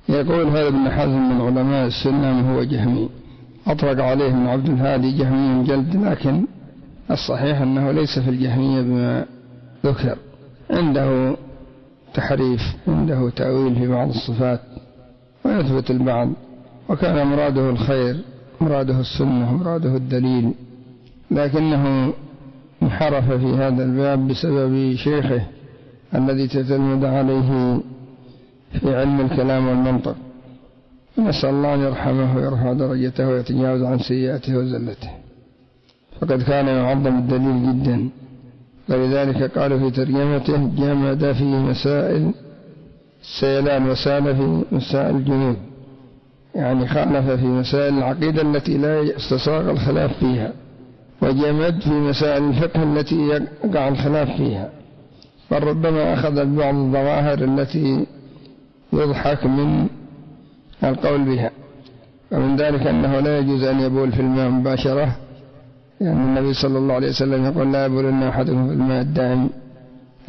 يقول هذا ابن حزم من علماء السنة وهو جهمي، أطلق عليه ابن عبد الهادي جهمي جلد، لكن الصحيح أنه ليس في الجهمية بما ذكر، عنده تحريف، عنده تأويل في بعض الصفات ويثبت البعض، وكان مراده الخير، مراده السنة، مراده الدليل، لكنه انحرف في هذا الباب بسبب شيخه الذي تتلمذ عليه في علم الكلام والمنطق. نسأل الله أن يرحمه ويرفع درجته ويتجاوز عن سيئاته وزلته، فقد كان يعظم الدليل جدا، ولذلك قالوا في ترجمته جمد في مسائل السيلان وسال في مسائل الجنود، يعني خالف في مسائل العقيدة التي لا استصاغ الخلاف فيها، وجمد في مسائل الفقه التي يقع الخلاف فيها، بل ربما أخذ بعض الظواهر التي يضحك من القول بها. ومن ذلك أنه لا يجوز أن يبول في الماء مباشرة، يعني النبي صلى الله عليه وسلم يقول لا يبولن أحدكم في الماء الدائم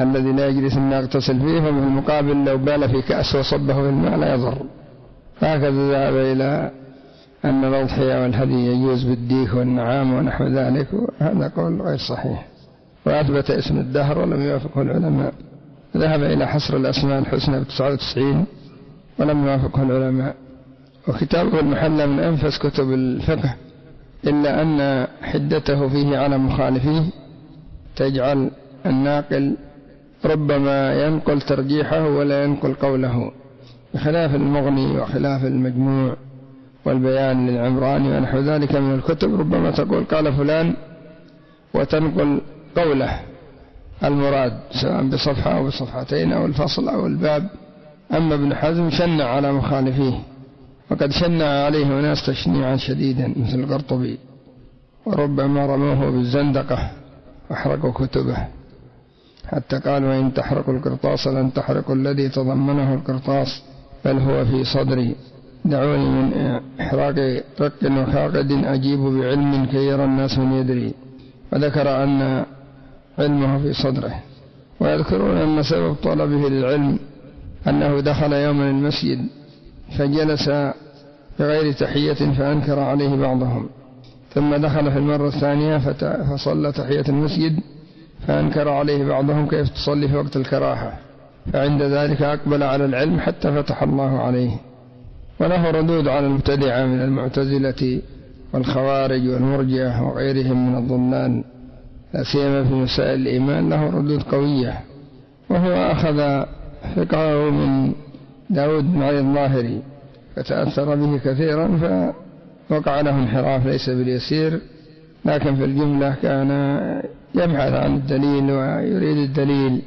الذي لا يجلس الناس يغتسل فيه، فمن المقابل لو بال في كأس وصبه في الماء لا يضر. هكذا ذهب إلى أن الأضحية والهدي يجوز بالديك والنعام ونحو ذلك، وهذا قول غير صحيح، وأثبت اسم الدهر ولم يوافقه العلماء. ذهب إلى حصر الأسماء الحسنى ب99 ولم يوافقه العلماء. وكتابه المحلى من أنفس كتب الفقه، إلا أن حدته فيه على مخالفيه تجعل الناقل ربما ينقل ترجيحه ولا ينقل قوله، بخلاف المغني وخلاف المجموع والبيان للعمراني ونحو ذلك من الكتب، ربما تقول قال فلان وتنقل قوله المراد سواء بصفحة أو بصفحتين أو الفصل أو الباب. أما ابن حزم شنع على مخالفيه، وقد شنع عليه ناس تشنيعا شديدا مثل القرطبي، وربما رموه بالزندقة وحرقوا كتبه، حتى قال وإن تحرقوا القرطاس لن تحرقوا الذي تضمنه القرطاس بل هو في صدري، دعوني من إحراق رق وخاقد أجيب بعلم كي يرى الناس من يدري. وذكر أن علمه في صدره. ويذكرون أن سبب طلبه للعلم أنه دخل يوما المسجد فجلس بغير تحية فأنكر عليه بعضهم، ثم دخل في المرة الثانية فصلى تحية المسجد فأنكر عليه بعضهم كيف تصلي في وقت الكراهة، فعند ذلك أقبل على العلم حتى فتح الله عليه. وله ردود على المبتدعة من المعتزلة والخوارج والمرجئة وغيرهم من الضلال، لا سيما في مسائل الإيمان له ردود قوية. وهو أخذ فقهه من داود بن علي الظاهري فتأثر به كثيرا، فوقع له انحراف ليس باليسير، لكن في الجملة كان يبحث عن الدليل ويريد الدليل